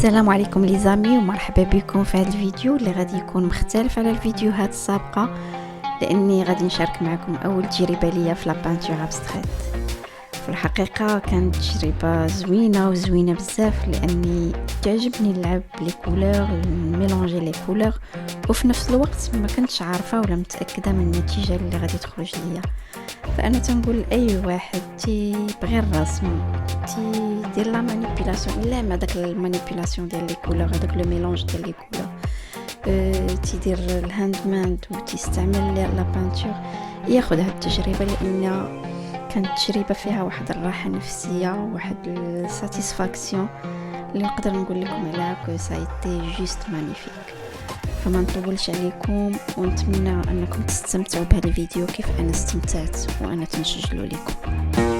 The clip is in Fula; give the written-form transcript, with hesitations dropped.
السلام عليكم لي زامي ومرحبا بكم في هذا الفيديو اللي غادي يكون مختلف على الفيديوهات السابقه، لاني غادي نشارك معكم اول تجربه ليا في لا بانتور ابستريت. في الحقيقه كانت تجربه زوينه بزاف، لاني تعجبني نلعب لي كولور، ميلونجي لي كولور، وفي نفس الوقت ما كنتش عارفه ولا متاكده من النتيجه اللي غادي تخرج ليا. فانا تنقول لاي واحد تيبغي الرسم دير لا مانيبيلاسيون، لا ما داك المانيبيلاسيون ديال لي كولور، هذاك لو ميلونج ديال لي كولور، تيدير الهاند مان وتستعمل لا بانتور، ياخذ هذه التجربه، لان كانت تجربه فيها واحد الراحه نفسيه وواحد الساتيسفاكسيون اللي نقدر نقول لكم عليها كو سايتي جوست مانيفيك. فما نطولش عليكم، ونتمنى انكم تستمتعوا بهذا الفيديو كيف انا استمتعت وانا تنسجلوا لكم.